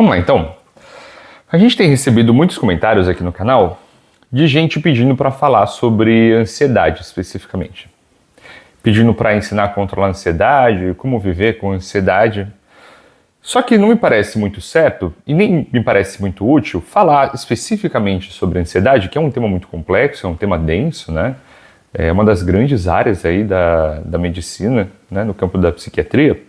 Vamos lá, então. A gente tem recebido muitos comentários aqui no canal de gente pedindo para falar sobre ansiedade especificamente. Pedindo para ensinar a controlar a ansiedade, como viver com ansiedade. Só que não me parece muito certo e nem me parece muito útil falar especificamente sobre ansiedade, que é um tema muito complexo, é um tema denso, né? É uma das grandes áreas aí da medicina, né, no campo da psiquiatria,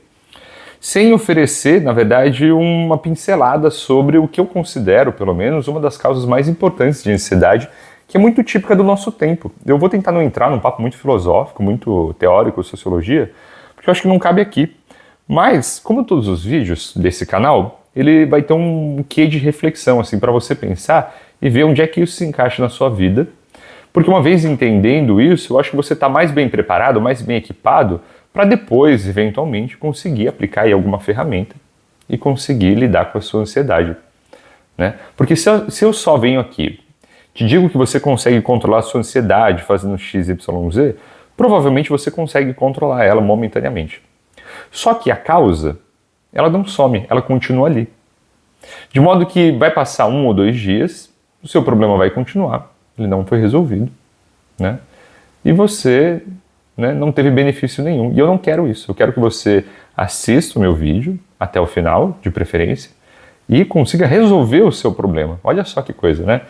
sem oferecer, na verdade, uma pincelada sobre o que eu considero, pelo menos, uma das causas mais importantes de ansiedade, que é muito típica do nosso tempo. Eu vou tentar não entrar num papo muito filosófico, muito teórico, sociologia, porque eu acho que não cabe aqui. Mas, como todos os vídeos desse canal, ele vai ter um quê de reflexão, assim, para você pensar e ver onde é que isso se encaixa na sua vida. Porque uma vez entendendo isso, eu acho que você está mais bem preparado, mais bem equipado para depois, eventualmente, conseguir aplicar aí alguma ferramenta e conseguir lidar com a sua ansiedade, né? Porque se eu só venho aqui, te digo que você consegue controlar a sua ansiedade fazendo X, Y, Z, provavelmente você consegue controlar ela momentaneamente. Só que a causa, ela não some, ela continua ali. De modo que vai passar 1 ou 2 dias, o seu problema vai continuar, ele não foi resolvido, né? E você, né, não teve benefício nenhum. E eu não quero isso. Eu quero que você assista o meu vídeo até o final, de preferência, e consiga resolver o seu problema. Olha só que coisa, né?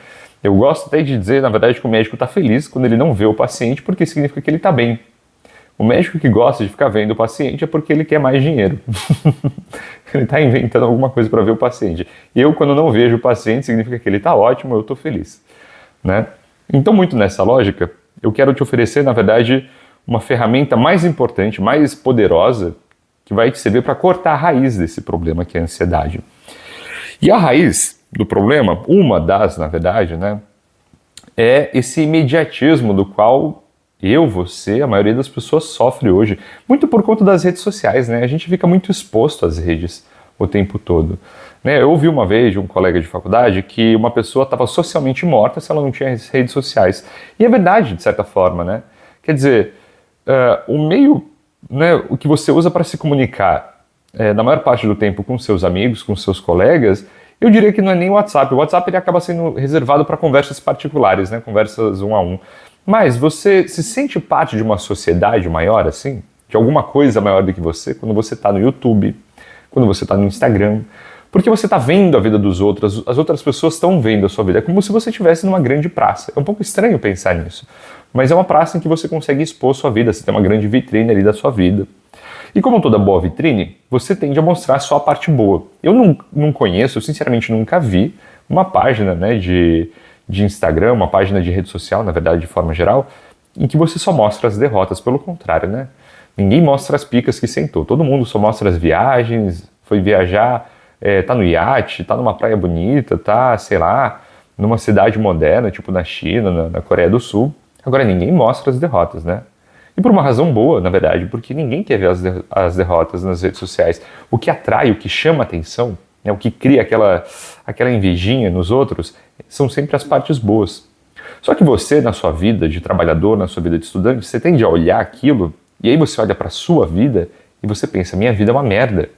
Eu gosto até de dizer, na verdade, que o médico está feliz quando ele não vê o paciente, porque significa que ele está bem. O médico que gosta de ficar vendo o paciente é porque ele quer mais dinheiro. Ele está inventando alguma coisa para ver o paciente. Eu, quando não vejo o paciente, significa que ele está ótimo, eu estou feliz, né? Então, muito nessa lógica, eu quero te oferecer, na verdade, uma ferramenta mais importante, mais poderosa, que vai te servir para cortar a raiz desse problema que é a ansiedade. E a raiz do problema, uma das, na verdade, né, é esse imediatismo do qual você, a maioria das pessoas sofre hoje, muito por conta das redes sociais, né? A gente fica muito exposto às redes o tempo todo, né? Eu ouvi uma vez de um colega de faculdade que uma pessoa estava socialmente morta se ela não tinha redes sociais. E é verdade, de certa forma, né? Quer dizer, o meio, né, o que você usa para se comunicar, na maior parte do tempo com seus amigos, com seus colegas, eu diria que não é nem o WhatsApp. O WhatsApp ele acaba sendo reservado para conversas particulares, né? Conversas 1 a 1. Mas você se sente parte de uma sociedade maior, assim? De alguma coisa maior do que você, quando você está no YouTube, quando você está no Instagram, porque você está vendo a vida dos outros, as outras pessoas estão vendo a sua vida. É como se você estivesse numa grande praça. É um pouco estranho pensar nisso, mas é uma praça em que você consegue expor sua vida, você tem uma grande vitrine ali da sua vida. E como toda boa vitrine, você tende a mostrar só a parte boa. Eu não conheço, eu sinceramente nunca vi uma página, né, de Instagram, uma página de rede social, na verdade, de forma geral, em que você só mostra as derrotas. Pelo contrário, né? Ninguém mostra as picas que sentou. Todo mundo só mostra as viagens, foi viajar, tá no iate, tá numa praia bonita, tá, sei lá, numa cidade moderna, tipo na China, na Coreia do Sul. Agora, ninguém mostra as derrotas, né? E por uma razão boa, na verdade, porque ninguém quer ver as derrotas nas redes sociais. O que atrai, o que chama atenção, né, o que cria aquela invejinha nos outros, são sempre as partes boas. Só que você, na sua vida de trabalhador, na sua vida de estudante, você tende a olhar aquilo, e aí você olha para a sua vida e você pensa, minha vida é uma merda.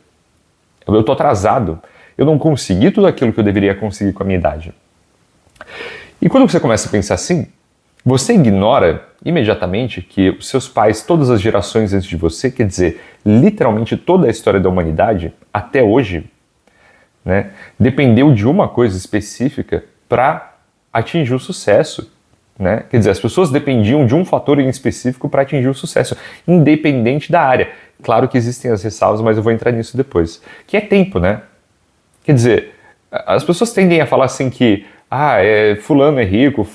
Eu estou atrasado. Eu não consegui tudo aquilo que eu deveria conseguir com a minha idade. E quando você começa a pensar assim, você ignora imediatamente que os seus pais, todas as gerações antes de você, quer dizer, literalmente toda a história da humanidade, até hoje, né, dependeu de uma coisa específica para atingir o sucesso, né? Quer dizer, as pessoas dependiam de um fator em específico para atingir o sucesso, independente da área. Claro que existem as ressalvas, mas eu vou entrar nisso depois. Que é tempo, né? Quer dizer, as pessoas tendem a falar assim que fulano é rico,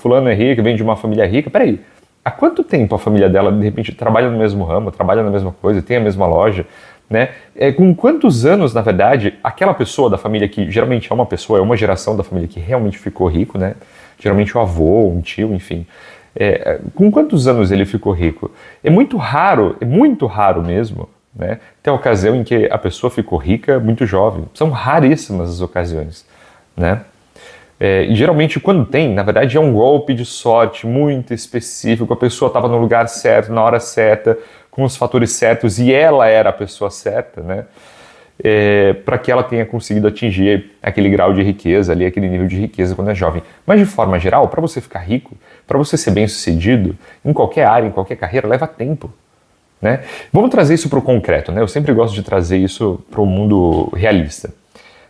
vem de uma família rica. Peraí, há quanto tempo a família dela, de repente, trabalha no mesmo ramo, trabalha na mesma coisa, tem a mesma loja, né? Com quantos anos, na verdade, aquela pessoa da família, que geralmente é uma pessoa, é uma geração da família que realmente ficou rico, né? Geralmente o avô, um tio, enfim. Com quantos anos ele ficou rico? É muito raro mesmo, né? Tem a ocasião em que a pessoa ficou rica muito jovem. São raríssimas as ocasiões, né? E geralmente quando tem, na verdade é um golpe de sorte muito específico, a pessoa estava no lugar certo, na hora certa, com os fatores certos, e ela era a pessoa certa, né? para que ela tenha conseguido atingir aquele grau de riqueza ali, aquele nível de riqueza quando é jovem. Mas de forma geral, para você ficar rico, para você ser bem-sucedido, em qualquer área, em qualquer carreira, leva tempo. Né? Vamos trazer isso para o concreto, né? Eu sempre gosto de trazer isso para o mundo realista.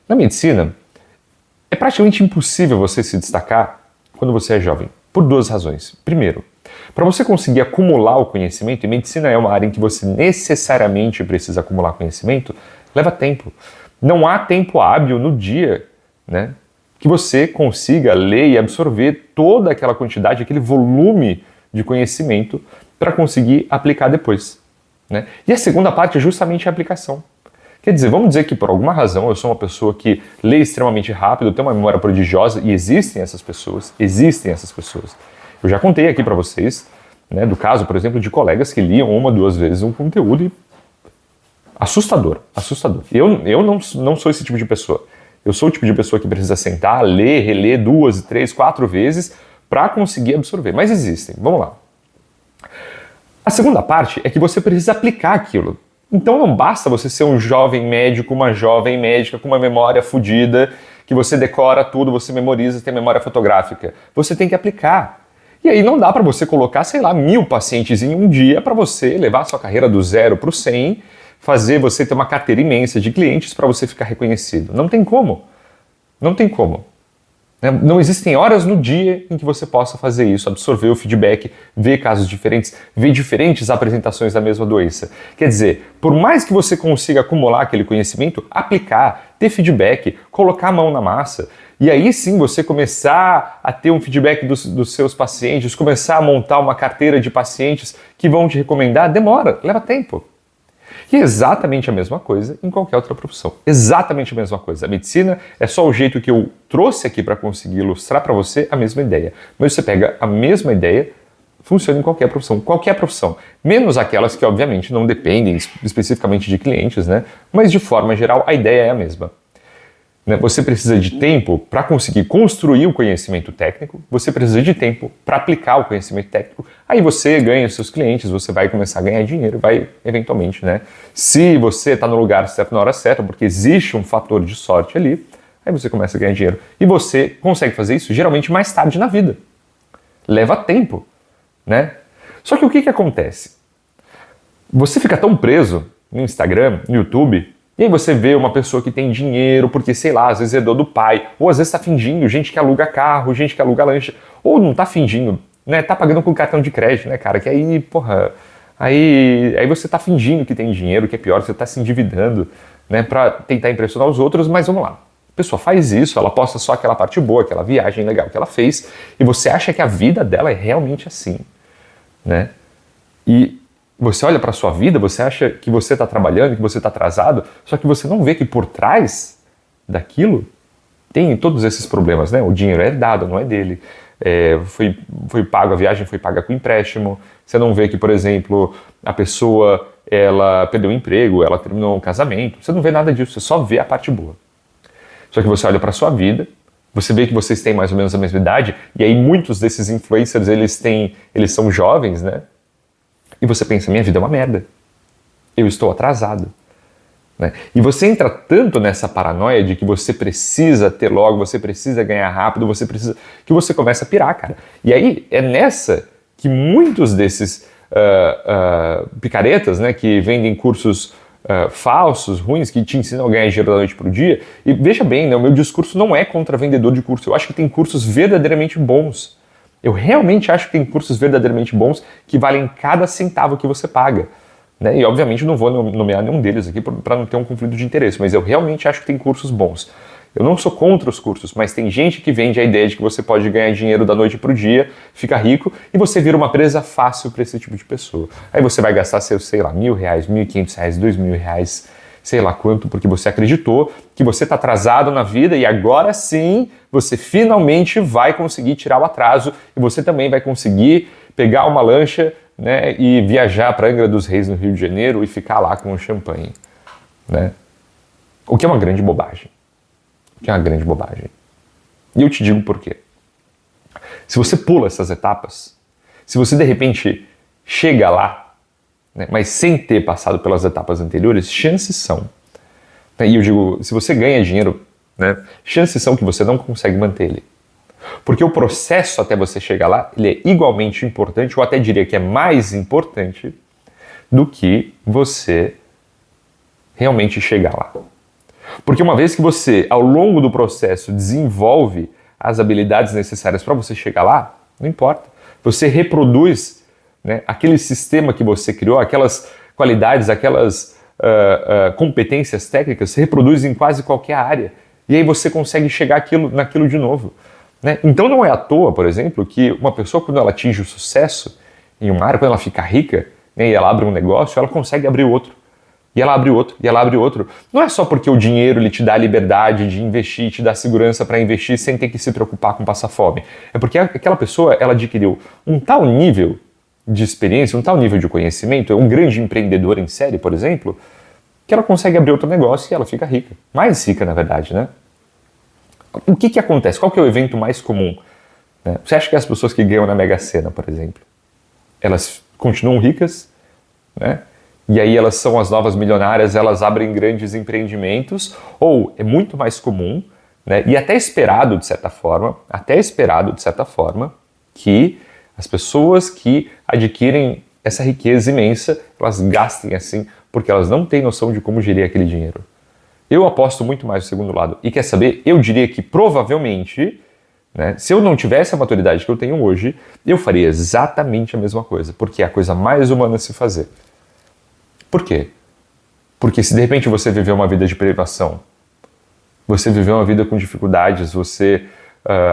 Na medicina, é praticamente impossível você se destacar quando você é jovem, por duas razões. Primeiro, para você conseguir acumular o conhecimento, e medicina é uma área em que você necessariamente precisa acumular conhecimento, leva tempo. Não há tempo hábil no dia, né, que você consiga ler e absorver toda aquela quantidade, aquele volume de conhecimento para conseguir aplicar depois. Né? E a segunda parte é justamente a aplicação. Quer dizer, vamos dizer que por alguma razão eu sou uma pessoa que lê extremamente rápido, tem uma memória prodigiosa, e existem essas pessoas. Eu já contei aqui para vocês, né, do caso, por exemplo, de colegas que liam 1 ou 2 vezes um conteúdo e... assustador. Eu não sou esse tipo de pessoa. Eu sou o tipo de pessoa que precisa sentar, ler, reler 2, 3, 4 vezes para conseguir absorver. Mas existem. Vamos lá. A segunda parte é que você precisa aplicar aquilo. Então não basta você ser um jovem médico, uma jovem médica com uma memória fodida, que você decora tudo, você memoriza, tem memória fotográfica. Você tem que aplicar. E aí não dá para você colocar, 1000 pacientes em um dia para você levar a sua carreira do 0 para o 100, fazer você ter uma carteira imensa de clientes para você ficar reconhecido. Não tem como. Não existem horas no dia em que você possa fazer isso, absorver o feedback, ver casos diferentes, ver diferentes apresentações da mesma doença. Quer dizer, por mais que você consiga acumular aquele conhecimento, aplicar, ter feedback, colocar a mão na massa, e aí sim você começar a ter um feedback dos seus pacientes, começar a montar uma carteira de pacientes que vão te recomendar, demora, leva tempo. E é exatamente a mesma coisa em qualquer outra profissão. Exatamente a mesma coisa. A medicina é só o jeito que eu trouxe aqui para conseguir ilustrar para você a mesma ideia. Mas você pega a mesma ideia, funciona em qualquer profissão. Qualquer profissão. Menos aquelas que, obviamente, não dependem especificamente de clientes, né? Mas, de forma geral, a ideia é a mesma. Você precisa de tempo para conseguir construir o conhecimento técnico, você precisa de tempo para aplicar o conhecimento técnico, aí você ganha os seus clientes, você vai começar a ganhar dinheiro, vai eventualmente, né? Se você está no lugar certo na hora certa, porque existe um fator de sorte ali, aí você começa a ganhar dinheiro. E você consegue fazer isso geralmente mais tarde na vida. Leva tempo, né? Só que o que acontece? Você fica tão preso no Instagram, no YouTube, e aí você vê uma pessoa que tem dinheiro, porque, sei lá, às vezes é do pai, ou às vezes tá fingindo, gente que aluga carro, gente que aluga lancha, ou não tá fingindo, né, tá pagando com cartão de crédito, né, cara, que aí, porra, aí você tá fingindo que tem dinheiro, que é pior, você tá se endividando, né, pra tentar impressionar os outros, mas vamos lá. A pessoa faz isso, ela posta só aquela parte boa, aquela viagem legal que ela fez, e você acha que a vida dela é realmente assim, né, e você olha para a sua vida, você acha que você está trabalhando, que você está atrasado, só que você não vê que por trás daquilo tem todos esses problemas, né? O dinheiro é herdado, não é dele. Foi pago, a viagem foi paga com empréstimo. Você não vê que, por exemplo, a pessoa ela perdeu o emprego, ela terminou um casamento. Você não vê nada disso, você só vê a parte boa. Só que você olha para a sua vida, você vê que vocês têm mais ou menos a mesma idade, e aí muitos desses influencers, eles são jovens, né? E você pensa, minha vida é uma merda. Eu estou atrasado. Né? E você entra tanto nessa paranoia de que você precisa ter logo, você precisa ganhar rápido, que você começa a pirar, cara. E aí é nessa que muitos desses picaretas, né, que vendem cursos falsos, ruins, que te ensinam a ganhar dinheiro da noite para o dia. E veja bem, né, o meu discurso não é contra vendedor de curso. Eu acho que tem cursos verdadeiramente bons. Eu realmente acho que tem cursos verdadeiramente bons que valem cada centavo que você paga. Né? E obviamente não vou nomear nenhum deles aqui para não ter um conflito de interesse, mas eu realmente acho que tem cursos bons. Eu não sou contra os cursos, mas tem gente que vende a ideia de que você pode ganhar dinheiro da noite para o dia, ficar rico, e você vira uma presa fácil para esse tipo de pessoa. Aí você vai gastar seus, sei lá, R$1.000, R$1.500, R$2.000, sei lá quanto, porque você acreditou que você está atrasado na vida e agora sim você finalmente vai conseguir tirar o atraso e você também vai conseguir pegar uma lancha, né, e viajar para Angra dos Reis, no Rio de Janeiro, e ficar lá com um champanhe. Né? O que é uma grande bobagem. E eu te digo por quê. Se você pula essas etapas, se você de repente chega lá, né, mas sem ter passado pelas etapas anteriores, chances são E eu digo, se você ganha dinheiro, né, chances são que você não consegue manter ele. Porque o processo até você chegar lá, ele é igualmente importante, ou até diria que é mais importante do que você realmente chegar lá. Porque uma vez que você, ao longo do processo, desenvolve as habilidades necessárias para você chegar lá, não importa. Você reproduz, né, aquele sistema que você criou, aquelas qualidades, aquelas competências técnicas, você reproduz em quase qualquer área. E aí você consegue chegar naquilo de novo. Né? Então não é à toa, por exemplo, que uma pessoa, quando ela atinge o sucesso em uma área, quando ela fica rica, né, e ela abre um negócio, ela consegue abrir outro. E ela abre outro, e ela abre outro. Não é só porque o dinheiro ele te dá a liberdade de investir, te dá segurança para investir sem ter que se preocupar com passar fome. É porque aquela pessoa, ela adquiriu um tal nível de experiência, um tal nível de conhecimento, é um grande empreendedor em série, por exemplo, que ela consegue abrir outro negócio e ela fica rica. Mais rica, na verdade, né? O que acontece? Qual que é o evento mais comum? Né? Você acha que as pessoas que ganham na Mega Sena, por exemplo, elas continuam ricas, né? E aí elas são as novas milionárias, elas abrem grandes empreendimentos, ou é muito mais comum, né, e até esperado de certa forma, que as pessoas que adquirem essa riqueza imensa, elas gastem assim, porque elas não têm noção de como gerir aquele dinheiro. Eu aposto muito mais no segundo lado. E quer saber? Eu diria que provavelmente, né, se eu não tivesse a maturidade que eu tenho hoje, eu faria exatamente a mesma coisa, porque é a coisa mais humana a se fazer. Por quê? Porque se de repente você viveu uma vida de privação, você viveu uma vida com dificuldades, você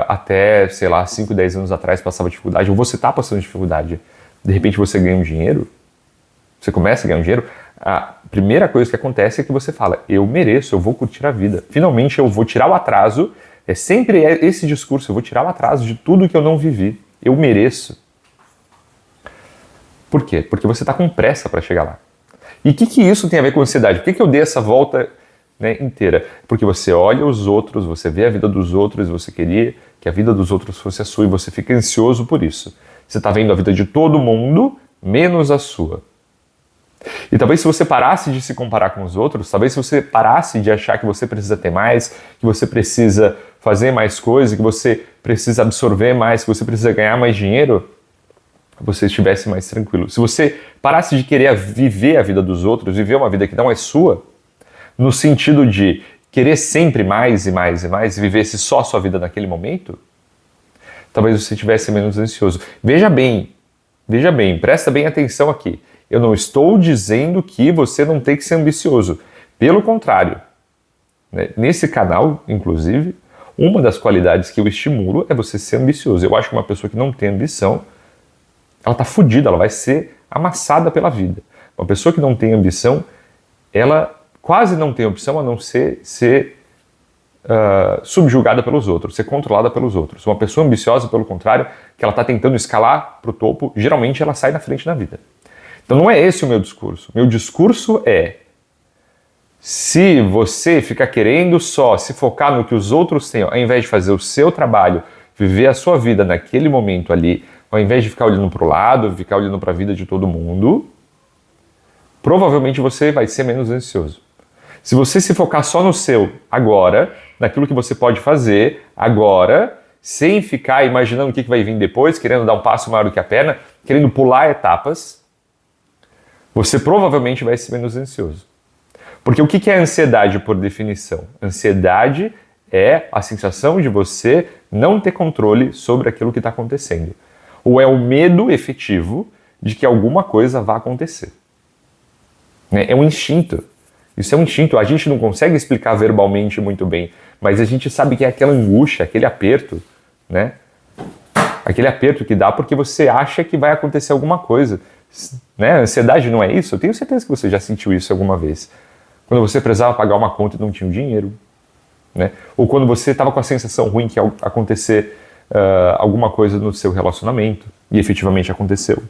até, sei lá, 5, 10 anos atrás passava dificuldade, ou você está passando dificuldade, de repente você ganha um dinheiro, você começa a ganhar um dinheiro, a primeira coisa que acontece é que você fala, eu mereço, eu vou curtir a vida. Finalmente eu vou tirar o atraso, é sempre esse discurso, eu vou tirar o atraso de tudo que eu não vivi. Eu mereço. Por quê? Porque você está com pressa para chegar lá. E o que isso tem a ver com ansiedade? Por que eu dei essa volta, né, inteira? Porque você olha os outros, você vê a vida dos outros, você queria que a vida dos outros fosse a sua e você fica ansioso por isso. Você está vendo a vida de todo mundo, menos a sua. E talvez se você parasse de se comparar com os outros, talvez se você parasse de achar que você precisa ter mais, que você precisa fazer mais coisas, que você precisa absorver mais, que você precisa ganhar mais dinheiro, você estivesse mais tranquilo. Se você parasse de querer viver a vida dos outros, viver uma vida que não é sua, no sentido de querer sempre mais e mais e mais, e vivesse só a sua vida naquele momento, talvez você estivesse menos ansioso. Veja bem, presta bem atenção aqui. Eu não estou dizendo que você não tem que ser ambicioso. Pelo contrário, né? Nesse canal, inclusive, uma das qualidades que eu estimulo é você ser ambicioso. Eu acho que uma pessoa que não tem ambição, ela está fodida, ela vai ser amassada pela vida. Uma pessoa que não tem ambição, ela quase não tem opção a não ser subjugada pelos outros, ser controlada pelos outros. Uma pessoa ambiciosa, pelo contrário, que ela está tentando escalar para o topo, geralmente ela sai na frente na vida. Então não é esse o meu discurso. Meu discurso é, se você ficar querendo só se focar no que os outros têm, ao invés de fazer o seu trabalho, viver a sua vida naquele momento ali, ao invés de ficar olhando para o lado, ficar olhando para a vida de todo mundo, provavelmente você vai ser menos ansioso. Se você se focar só no seu agora, naquilo que você pode fazer agora, sem ficar imaginando o que vai vir depois, querendo dar um passo maior do que a perna, querendo pular etapas, você provavelmente vai ser menos ansioso. Porque o que é ansiedade por definição? Ansiedade é a sensação de você não ter controle sobre aquilo que está acontecendo. Ou é o medo efetivo de que alguma coisa vá acontecer. É um instinto. Isso é um instinto. A gente não consegue explicar verbalmente muito bem, mas a gente sabe que é aquela angústia, aquele aperto, né? Aquele aperto que dá porque você acha que vai acontecer alguma coisa. Né? A ansiedade não é isso? Eu tenho certeza que você já sentiu isso alguma vez. Quando você precisava pagar uma conta e não tinha o dinheiro. Né? Ou quando você estava com a sensação ruim que ia acontecer alguma coisa no seu relacionamento e efetivamente aconteceu.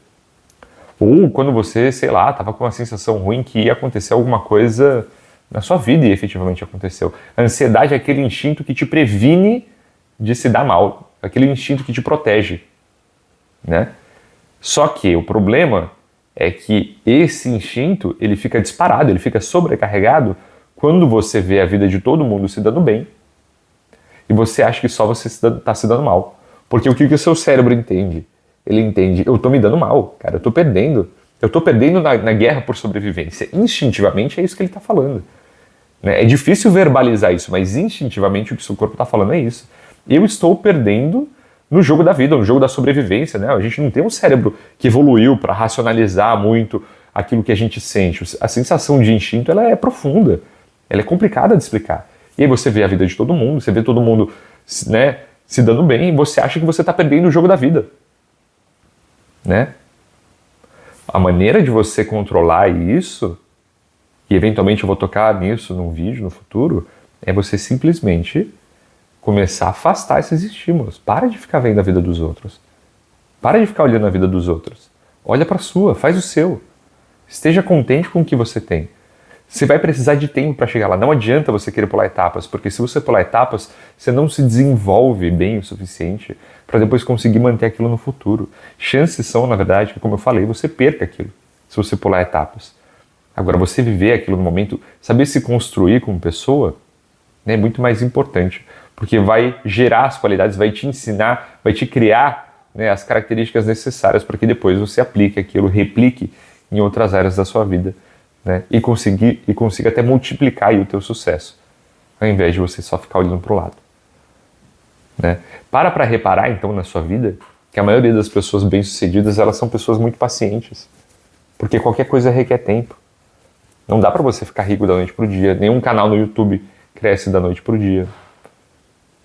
Ou quando você, sei lá, estava com a sensação ruim que ia acontecer alguma coisa na sua vida e efetivamente aconteceu. A ansiedade é aquele instinto que te previne de se dar mal. Aquele instinto que te protege. Né? Só que o problema é que esse instinto ele fica disparado, ele fica sobrecarregado quando você vê a vida de todo mundo se dando bem e você acha que só você está se dando mal. Porque o que o seu cérebro entende? Ele entende, eu estou me dando mal, cara, eu estou perdendo. Eu estou perdendo na guerra por sobrevivência. Instintivamente é isso que ele está falando. Né? É difícil verbalizar isso, mas instintivamente o que o seu corpo está falando é isso. Eu estou perdendo no jogo da vida, no jogo da sobrevivência. Né? A gente não tem um cérebro que evoluiu para racionalizar muito aquilo que a gente sente. A sensação de instinto ela é profunda, ela é complicada de explicar. E aí você vê a vida de todo mundo, você vê todo mundo, né, se dando bem, e você acha que você está perdendo o jogo da vida. Né? A maneira de você controlar isso, e eventualmente eu vou tocar nisso num vídeo no futuro, é você simplesmente começar a afastar esses estímulos. Para de ficar vendo a vida dos outros. Para de ficar olhando a vida dos outros. Olha para a sua, faz o seu. Esteja contente com o que você tem. Você vai precisar de tempo para chegar lá. Não adianta você querer pular etapas, porque se você pular etapas, você não se desenvolve bem o suficiente para depois conseguir manter aquilo no futuro. Chances são, na verdade, que, como eu falei, você perca aquilo se você pular etapas. Agora, você viver aquilo no momento, saber se construir como pessoa, né, é muito mais importante, porque vai gerar as qualidades, vai te ensinar, vai te criar, né, as características necessárias para que depois você aplique aquilo, replique em outras áreas da sua vida. Né, e consiga até multiplicar aí o teu sucesso, ao invés de você só ficar olhando para o lado. Né? Para reparar, então, na sua vida, que a maioria das pessoas bem-sucedidas, elas são pessoas muito pacientes, porque qualquer coisa requer tempo. Não dá para você ficar rico da noite para o dia, nenhum canal no YouTube cresce da noite para o dia.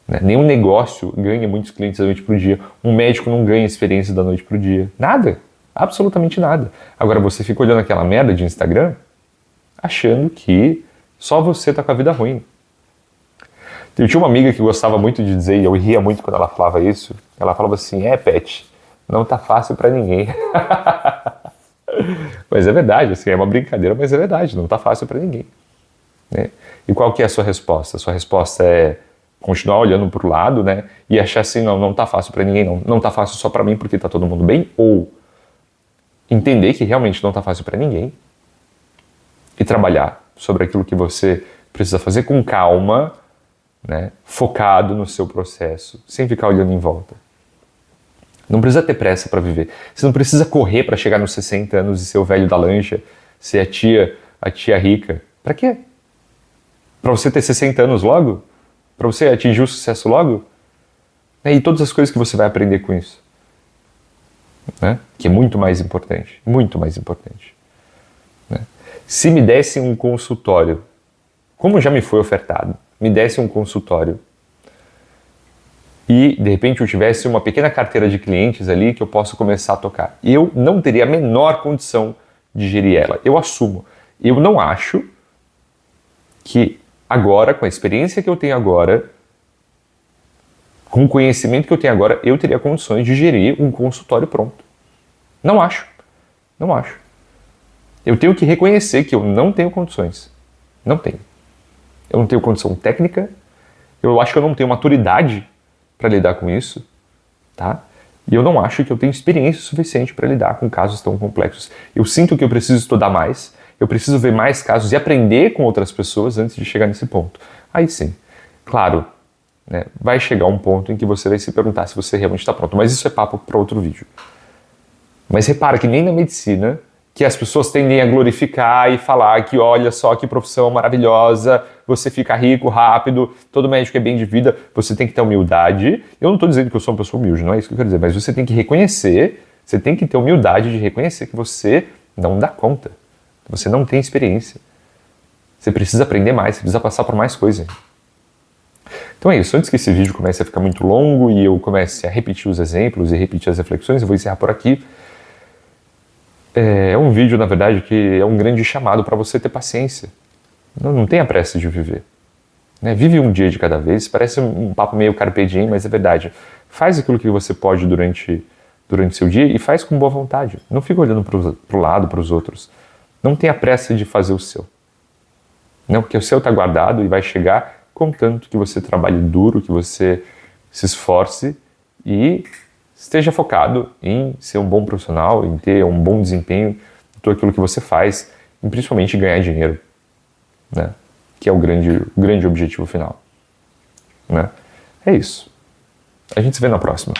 Né? Nenhum negócio ganha muitos clientes da noite para o dia, um médico não ganha experiência da noite para o dia. Nada, absolutamente nada. Agora você fica olhando aquela merda de Instagram, achando que só você tá com a vida ruim. Eu tinha uma amiga que gostava muito de dizer, e eu ria muito quando ela falava isso, ela falava assim, Pet, não tá fácil pra ninguém. Mas é verdade, assim, é uma brincadeira, mas é verdade, não tá fácil pra ninguém. Né? E qual que é a sua resposta? A sua resposta é continuar olhando pro lado, né, e achar assim, não tá fácil pra ninguém, não tá fácil só pra mim porque tá todo mundo bem, ou entender que realmente não tá fácil pra ninguém, e trabalhar sobre aquilo que você precisa fazer com calma, né, focado no seu processo, sem ficar olhando em volta. Não precisa ter pressa para viver. Você não precisa correr para chegar nos 60 anos e ser o velho da lancha, ser a tia rica. Para quê? Para você ter 60 anos logo? Para você atingir o sucesso logo? E todas as coisas que você vai aprender com isso. Né? Que é muito mais importante. Muito mais importante. Né? Se me desse um consultório, como já me foi ofertado, me desse um consultório e de repente eu tivesse uma pequena carteira de clientes ali que eu posso começar a tocar, eu não teria a menor condição de gerir ela. Eu assumo. Eu não acho que agora, com a experiência que eu tenho agora, com o conhecimento que eu tenho agora, eu teria condições de gerir um consultório pronto. Não acho. Não acho. Eu tenho que reconhecer que eu não tenho condições. Não tenho. Eu não tenho condição técnica, eu acho que eu não tenho maturidade para lidar com isso, tá? E eu não acho que eu tenho experiência suficiente para lidar com casos tão complexos. Eu sinto que eu preciso estudar mais, eu preciso ver mais casos e aprender com outras pessoas antes de chegar nesse ponto. Aí sim, claro, né, vai chegar um ponto em que você vai se perguntar se você realmente está pronto, mas isso é papo para outro vídeo. Mas repara que nem na medicina, que as pessoas tendem a glorificar e falar que olha só que profissão maravilhosa, você fica rico rápido, todo médico é bem de vida, você tem que ter humildade. Eu não estou dizendo que eu sou uma pessoa humilde, não é isso que eu quero dizer, mas você tem que reconhecer, você tem que ter humildade de reconhecer que você não dá conta, que você não tem experiência. Você precisa aprender mais, você precisa passar por mais coisas. Então é isso, antes que esse vídeo comece a ficar muito longo e eu comece a repetir os exemplos e repetir as reflexões, eu vou encerrar por aqui. É um vídeo, na verdade, que é um grande chamado para você ter paciência. Não tenha pressa de viver. Né? Vive um dia de cada vez, parece um papo meio carpe diem, mas é verdade. Faz aquilo que você pode durante seu dia e faz com boa vontade. Não fica olhando para o lado, para os outros. Não tenha pressa de fazer o seu. Não, porque o seu está guardado e vai chegar contanto que você trabalhe duro, que você se esforce e esteja focado em ser um bom profissional, em ter um bom desempenho em tudo aquilo que você faz, e principalmente ganhar dinheiro. Né? que é o grande objetivo final, né? É isso. A gente se vê na próxima.